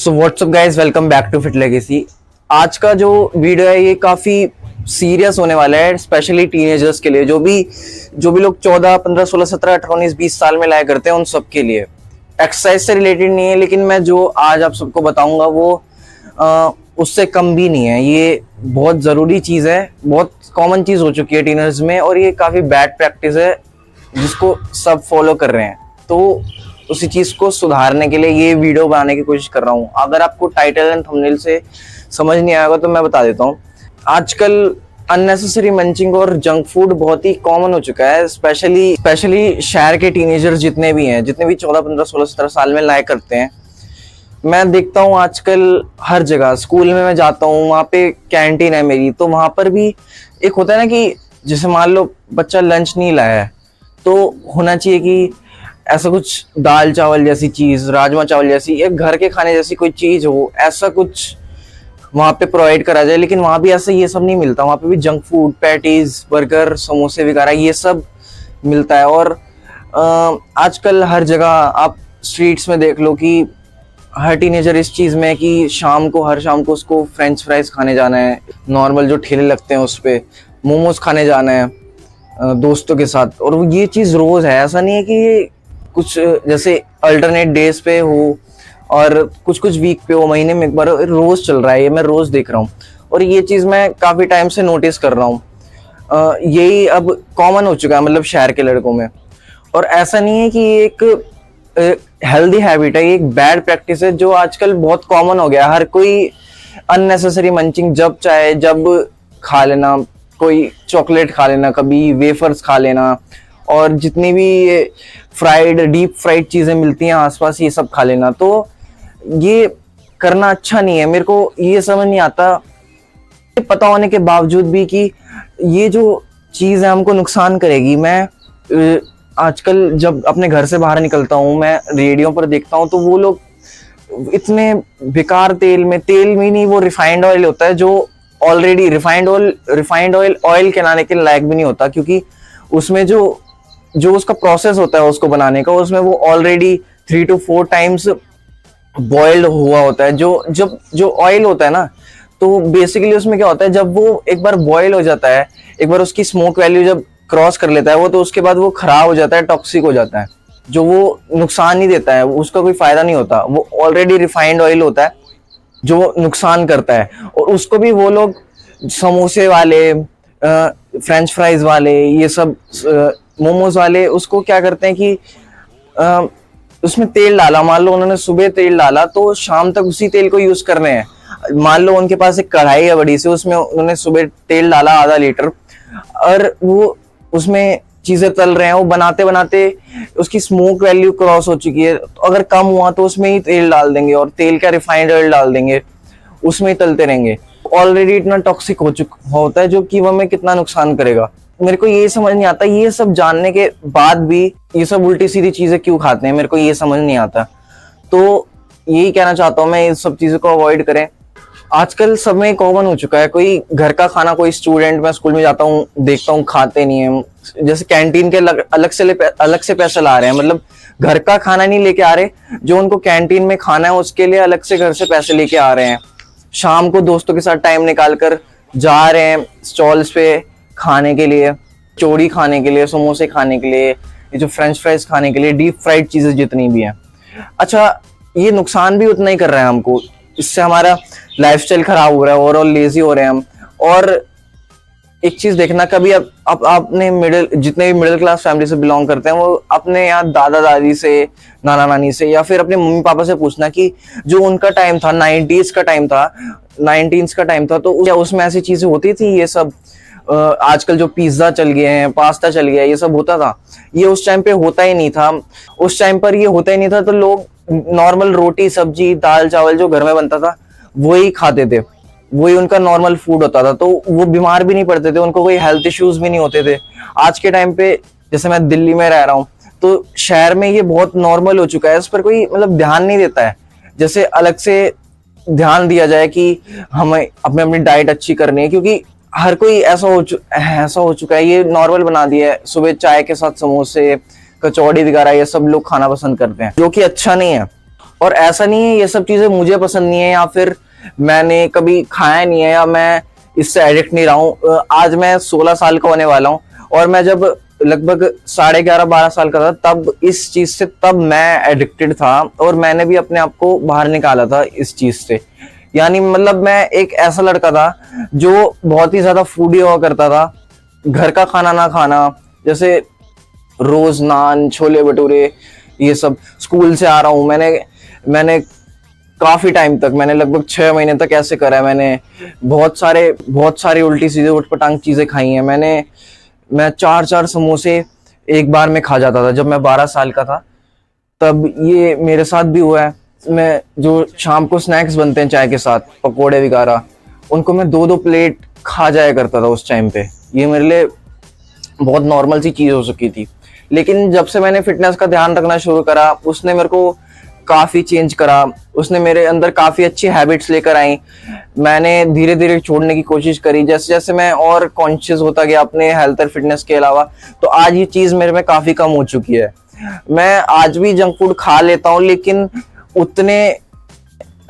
So what's up guys, welcome back to Fit Legacy. आज का जो वीडियो है ये काफ़ी सीरियस होने वाला है, स्पेशली टीनेजर्स के लिए। जो भी लोग 14, 15, 16, 17, 18, 19, 20 साल में लाया करते हैं, उन सब के लिए। एक्सरसाइज से रिलेटेड नहीं है, लेकिन मैं जो आज आप सबको बताऊंगा वो उससे कम भी नहीं है। ये बहुत ज़रूरी चीज़ है, बहुत कॉमन चीज़ हो चुकी है टीनेजर्स में, और ये काफ़ी बैड प्रैक्टिस है जिसको सब फॉलो कर रहे हैं। तो उसी चीज को सुधारने के लिए ये वीडियो बनाने की कोशिश कर रहा हूँ। अगर आपको टाइटल एंड थंबनेल से समझ नहीं आएगा तो मैं बता देता हूँ। आजकल अननेसेसरी मंचिंग और जंक फूड बहुत ही कॉमन हो चुका है, स्पेशली शहर के टीनेजर्स जितने भी हैं, जितने भी 14, 15, 16, 17 साल में लायक करते हैं। मैं देखता हूँ आजकल हर जगह, स्कूल में मैं जाता हूँ, वहाँ पे कैंटीन है मेरी, तो वहाँ पर भी एक होता है ना कि जैसे मान लो बच्चा लंच नहीं लाया है, तो होना चाहिए कि ऐसा कुछ दाल चावल जैसी चीज, राजमा चावल जैसी, या घर के खाने जैसी कोई चीज हो, ऐसा कुछ वहाँ पे प्रोवाइड करा जाए। लेकिन वहाँ भी ऐसा ये सब नहीं मिलता। वहाँ पे भी जंक फूड, पैटीज, बर्गर, समोसे वगैरह ये सब मिलता है। और आजकल हर जगह आप स्ट्रीट्स में देख लो कि हर टीनेजर इस चीज में है कि हर शाम को उसको फ्रेंच फ्राइज खाने जाना है, नॉर्मल जो ठेले लगते हैं उस पे मोमोज खाने जाना है दोस्तों के साथ। और ये चीज रोज है, ऐसा नहीं है कि ये कुछ जैसे अल्टरनेट डेज पे हो और कुछ कुछ वीक पे हो, महीने में एक बार, रोज चल रहा है। ये मैं रोज देख रहा हूँ और ये चीज मैं काफी टाइम से नोटिस कर रहा हूँ। यही अब कॉमन हो चुका है, मतलब शहर के लड़कों में। और ऐसा नहीं है कि ये एक हेल्दी हैबिट है, ये एक बैड प्रैक्टिस है जो आजकल बहुत कॉमन हो गया है। हर कोई अननेसेसरी मंचिंग जब चाहे जब खा लेना, कोई चॉकलेट खा लेना, कभी वेफर्स खा लेना, और जितनी भी डीप फ्राइड चीजें मिलती हैं आसपास, ये सब खा लेना। तो ये करना अच्छा नहीं है। मेरे को ये समझ नहीं आता, पता होने के बावजूद भी, कि ये जो चीज है हमको नुकसान करेगी। मैं आजकल जब अपने घर से बाहर निकलता हूँ, मैं रेडियो पर देखता हूँ, तो वो लोग इतने बेकार तेल में नहीं, वो रिफाइंड ऑयल होता है जो ऑलरेडी रिफाइंड ऑयल कहलाने के लायक भी नहीं होता, क्योंकि उसमें जो उसका प्रोसेस होता है उसको बनाने का, उसमें वो ऑलरेडी 3 to 4 टाइम्स बॉइल्ड हुआ होता है। जो ऑयल होता है ना, तो बेसिकली उसमें क्या होता है, जब वो एक बार बॉयल हो जाता है, एक बार उसकी स्मोक वैल्यू जब क्रॉस कर लेता है वो, तो उसके बाद वो खराब हो जाता है, टॉक्सिक हो जाता है, जो वो नुकसान नहीं देता है, उसका कोई फायदा नहीं होता। वो ऑलरेडी रिफाइंड ऑयल होता है जो नुकसान करता है। और उसको भी वो लोग समोसे वाले, फ्रेंच फ्राइज वाले, ये सब मोमोज वाले, उसको क्या करते हैं कि उसमें तेल डाला, मान लो उन्होंने सुबह तेल डाला तो शाम तक उसी तेल को यूज कर रहे हैं। मान लो उनके पास एक कढ़ाई है बड़ी सी, उसमें उन्होंने सुबह तेल डाला आधा लीटर, और वो उसमें चीजें तल रहे हैं। वो बनाते बनाते उसकी स्मोक वैल्यू क्रॉस हो चुकी है, तो अगर कम हुआ तो उसमें ही तेल डाल देंगे, और तेल का रिफाइंड ऑयल डाल देंगे, उसमें ही तलते रहेंगे। ऑलरेडी इतना टॉक्सिक हो चुका होता है जो कि वो हमें कितना नुकसान करेगा। मेरे को ये समझ नहीं आता, ये सब जानने के बाद भी ये सब उल्टी सीधी चीजें क्यों खाते हैं, मेरे को ये समझ नहीं आता। तो यही कहना चाहता हूँ मैं, इस सब चीजों को अवॉइड करें। आजकल सब में कॉमन हो चुका है, कोई घर का खाना, कोई स्टूडेंट, मैं स्कूल में जाता हूँ देखता हूँ खाते नहीं है। जैसे कैंटीन के अलग से पैसे ला रहे हैं, मतलब घर का खाना नहीं लेके आ रहे, जो उनको कैंटीन में खाना है उसके लिए अलग से घर से पैसे लेके आ रहे हैं। शाम को दोस्तों के साथ टाइम निकाल कर जा रहे हैं स्टॉल्स पे खाने के लिए, चोरी खाने के लिए, समोसे खाने के लिए, ये जो फ्रेंच फ्राइज खाने के लिए, डीप फ्राइड चीजें जितनी भी हैं। अच्छा, ये नुकसान भी उतना ही कर रहा है हमको, इससे हमारा लाइफस्टाइल खराब हो रहा है, ओवरऑल लेजी हो रहे हैं हम। और एक चीज देखना, कभी अब आपने जितने भी मिडिल क्लास फैमिली से बिलोंग करते हैं, वो अपने यहाँ दादा दादी से, नाना नानी से, या फिर अपने मम्मी पापा से पूछना कि जो उनका टाइम था, 90s का टाइम था, तो क्या उसमें ऐसी चीजें होती थी? ये सब आजकल जो पिज्जा चल गए हैं, पास्ता चल गया, ये सब होता था? ये उस टाइम पे होता ही नहीं था। उस टाइम पर ये होता ही नहीं था, तो लोग नॉर्मल रोटी सब्जी दाल चावल जो घर में बनता था वही खाते थे, वही उनका नॉर्मल फूड होता था। तो वो बीमार भी नहीं पड़ते थे, उनको कोई हेल्थ इश्यूज भी नहीं होते थे। आज के टाइम पे, जैसे मैं दिल्ली में रह रहा हूँ, तो शहर में ये बहुत नॉर्मल हो चुका है, इस पर कोई मतलब ध्यान नहीं देता है। जैसे अलग से ध्यान दिया जाए कि हमें अपनी डाइट अच्छी करनी है, क्योंकि हर कोई ऐसा हो चुका है, ये नॉर्मल बना दिया है। सुबह चाय के साथ समोसे, कचौड़ी वगैरह ये सब लोग खाना पसंद करते हैं, जो कि अच्छा नहीं है। और ऐसा नहीं है ये सब चीजें मुझे पसंद नहीं है या फिर मैंने कभी खाया नहीं है या मैं इससे एडिक्ट नहीं रहा हूँ। आज मैं 16 साल का होने वाला हूँ और मैं जब लगभग 11.5-12 साल का था तब इस चीज से तब मैं एडिक्टेड था और मैंने भी अपने आप को बाहर निकाला था इस चीज से। यानी मतलब मैं एक ऐसा लड़का था जो बहुत ही ज्यादा फूडी हुआ करता था, घर का खाना ना खाना, जैसे रोज नान छोले भटूरे ये सब। स्कूल से आ रहा हूँ, मैंने काफी टाइम तक, मैंने लगभग 6 महीने तक ऐसे करा है। मैंने बहुत सारी उल्टी सीधे उठपटांग चीजें खाई हैं। मैं 4 समोसे एक बार में खा जाता था जब मैं 12 साल का था। तब ये मेरे साथ भी हुआ है। मैं जो शाम को स्नैक्स बनते हैं चाय के साथ, पकोड़े वगैरह, उनको मैं 2-2 प्लेट खा जाया करता था उस टाइम पे। ये मेरे लिए बहुत नॉर्मल सी चीज हो चुकी थी। लेकिन जब से मैंने फिटनेस का ध्यान रखना शुरू करा, उसने मेरे को काफी चेंज करा, उसने मेरे अंदर काफी अच्छी हैबिट्स लेकर आई। मैंने धीरे धीरे छोड़ने की कोशिश करी जैसे जैसे मैं और कॉन्शियस होता गया अपने हेल्थ और फिटनेस के अलावा। तो आज ये चीज मेरे में काफी कम हो चुकी है। मैं आज भी जंक फूड खा लेता हूँ लेकिन उतने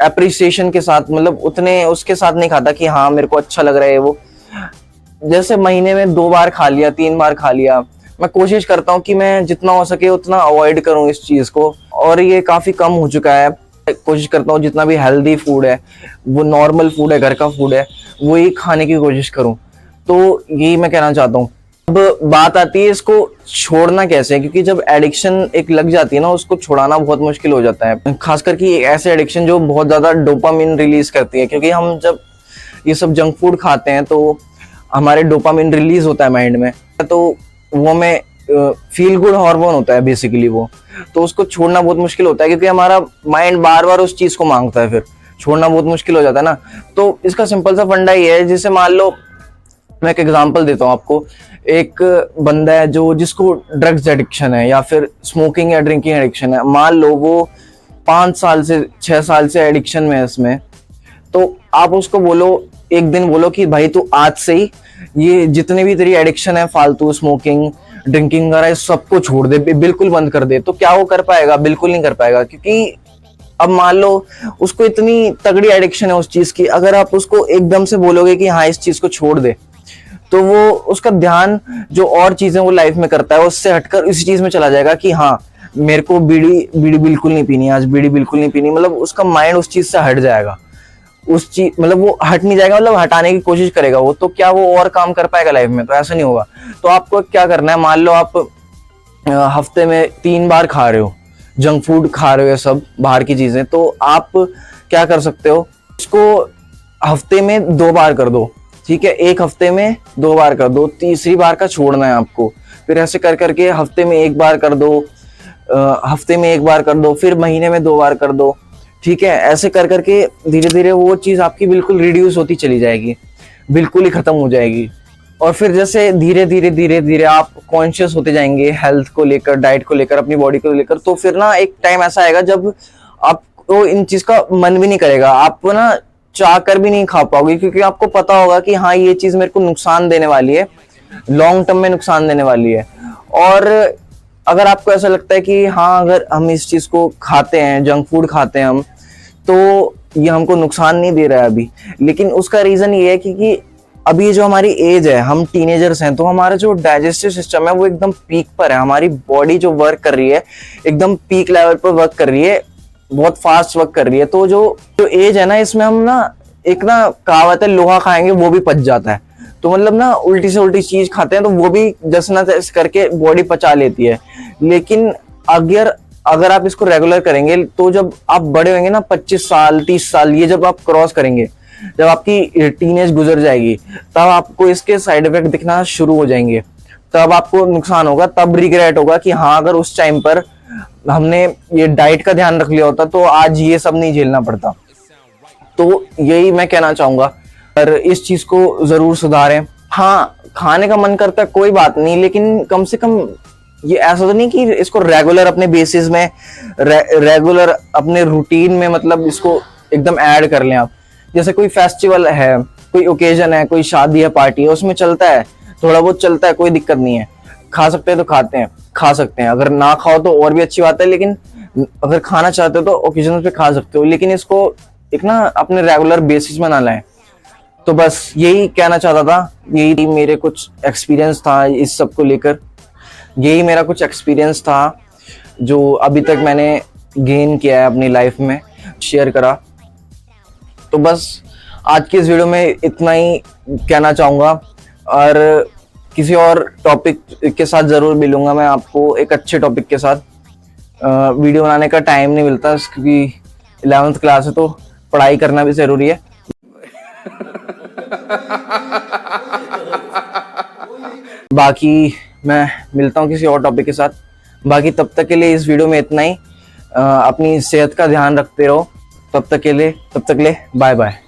अप्रिसिएशन के साथ, मतलब उतने उसके साथ नहीं खाता कि हाँ मेरे को अच्छा लग रहा है वो। जैसे महीने में 2 बार खा लिया, 3 बार खा लिया। मैं कोशिश करता हूँ कि मैं जितना हो सके उतना अवॉइड करूँ इस चीज को और ये काफी कम हो चुका है। कोशिश करता हूँ जितना भी हेल्दी फूड है, वो नॉर्मल फूड है, घर का फूड है, वो ही खाने की कोशिश करूँ। तो यही मैं कहना चाहता हूँ। अब बात आती है इसको छोड़ना कैसे है, क्योंकि जब एडिक्शन एक लग जाती है ना, उसको छुड़ाना बहुत मुश्किल हो जाता है। खासकर कि ऐसे एडिक्शन जो बहुत ज्यादा डोपामिन रिलीज करती है, क्योंकि हम जब ये सब जंक फूड खाते हैं तो हमारे डोपामिन रिलीज होता है माइंड में, तो वो में फील गुड हार्मोन होता है बेसिकली वो। तो उसको छोड़ना बहुत मुश्किल होता है क्योंकि हमारा माइंड बार बार उस चीज को मांगता है, फिर छोड़ना बहुत मुश्किल हो जाता है ना। तो इसका सिंपल सा फंडा ये है, जैसे मान लो मैं एक एग्जांपल देता हूँ आपको। एक बंदा है जिसको ड्रग्स एडिक्शन है या फिर स्मोकिंग या ड्रिंकिंग एडिक्शन है। मान लो वो 5 साल से 6 साल से एडिक्शन में है इसमें। तो आप उसको बोलो, एक दिन बोलो कि भाई तू आज से ही ये जितने भी तेरी एडिक्शन है, फालतू स्मोकिंग ड्रिंकिंग वगैरह, सबको छोड़ दे, बिल्कुल बंद कर दे। तो क्या वो कर पाएगा? बिल्कुल नहीं कर पाएगा, क्योंकि अब मान लो उसको इतनी तगड़ी एडिक्शन है उस चीज की। अगर आप उसको एकदम से बोलोगे कि हाँ इस चीज को छोड़ दे, तो वो उसका ध्यान जो और चीजें वो लाइफ में करता है उससे हटकर इसी चीज में चला जाएगा कि हाँ मेरे को बीड़ी बिल्कुल नहीं पीनी, आज बीड़ी बिल्कुल नहीं पीनी। मतलब उसका माइंड उस चीज से हट जाएगा, उस चीज मतलब वो हट नहीं जाएगा, मतलब हटाने की कोशिश करेगा वो। तो क्या वो और काम कर पाएगा लाइफ में? तो ऐसा नहीं होगा। तो आपको क्या करना है, मान लो आप हफ्ते में 3 बार खा रहे हो, जंक फूड खा रहे हो, सब बाहर की चीजें, तो आप क्या कर सकते हो, इसको हफ्ते में 2 बार कर दो। ठीक है, एक हफ्ते में 2 बार कर दो, तीसरी बार का छोड़ना है आपको। फिर ऐसे कर करके हफ्ते में 1 बार कर दो, हफ्ते में 1 बार कर दो, फिर महीने में 2 बार कर दो। ठीक है, ऐसे कर करके धीरे धीरे वो चीज आपकी बिल्कुल रिड्यूस होती चली जाएगी, बिल्कुल ही खत्म हो जाएगी। और फिर जैसे धीरे धीरे आप कॉन्शियस होते जाएंगे हेल्थ को लेकर, डाइट को लेकर, अपनी बॉडी को लेकर, तो फिर ना एक टाइम ऐसा आएगा जब आपको इन चीज का मन भी नहीं करेगा, आप ना चाह कर भी नहीं खा पाओगे, क्योंकि आपको पता होगा कि हाँ ये चीज मेरे को नुकसान देने वाली है, लॉन्ग टर्म में नुकसान देने वाली है। और अगर आपको ऐसा लगता है कि हाँ अगर हम इस चीज को खाते हैं, जंक फूड खाते हैं हम, तो ये हमको नुकसान नहीं दे रहा है अभी, लेकिन उसका रीजन ये है कि अभी जो हमारी एज है, हम टीनेजर्स हैं, तो हमारा जो डाइजेस्टिव सिस्टम है वो एकदम पीक पर है। हमारी बॉडी जो वर्क कर रही है एकदम पीक लेवल पर वर्क कर रही है, बहुत फास्ट वर्क कर रही है। तो जो एज है ना, इसमें हम ना एक ना कहावत है, लोहा खाएंगे वो भी पच जाता है। तो मतलब ना उल्टी से उल्टी चीज खाते हैं तो वो भी जस ना तस करके बॉडी पचा लेती है। लेकिन अगर आप इसको रेगुलर करेंगे, तो जब आप बड़े होंगे ना, 25 साल 30 साल, ये जब आप क्रॉस करेंगे, जब आपकी टीनेज गुजर जाएगी, तब आपको इसके साइड इफेक्ट दिखना शुरू हो जाएंगे। तब आपको नुकसान होगा, तब रिग्रेट होगा कि हाँ अगर उस टाइम पर हमने ये डाइट का ध्यान रख लिया होता तो आज ये सब नहीं झेलना पड़ता। तो यही मैं कहना चाहूंगा, पर इस चीज को जरूर सुधारें। हाँ खाने का मन करता है कोई बात नहीं, लेकिन कम से कम ये ऐसा तो नहीं कि इसको रेगुलर अपने बेसिस में, रेगुलर अपने रूटीन में, मतलब इसको एकदम ऐड कर लें आप। जैसे कोई फेस्टिवल है, कोई ओकेजन है, कोई शादी है, पार्टी है, उसमें चलता है, थोड़ा बहुत चलता है, कोई दिक्कत नहीं है। खा सकते हैं तो खाते हैं, खा सकते हैं, अगर ना खाओ तो और भी अच्छी बात है, लेकिन अगर खाना चाहते हो तो ओकेजन पे खा सकते हो, लेकिन इसको एक ना अपने रेगुलर बेसिस में ना लाएं। तो बस यही कहना चाहता था, यही मेरे कुछ एक्सपीरियंस था इस सब को लेकर, यही मेरा कुछ एक्सपीरियंस था जो अभी तक मैंने गेन किया है अपनी लाइफ में, शेयर करा। तो बस आज की इस वीडियो में इतना ही कहना चाहूँगा, और किसी और टॉपिक के साथ ज़रूर मिलूंगा मैं आपको, एक अच्छे टॉपिक के साथ। वीडियो बनाने का टाइम नहीं मिलता क्योंकि 11th क्लास है तो पढ़ाई करना भी ज़रूरी है। बाकी मैं मिलता हूँ किसी और टॉपिक के साथ। बाकी तब तक के लिए इस वीडियो में इतना ही। अपनी सेहत का ध्यान रखते रहो। तब तक के लिए बाय बाय।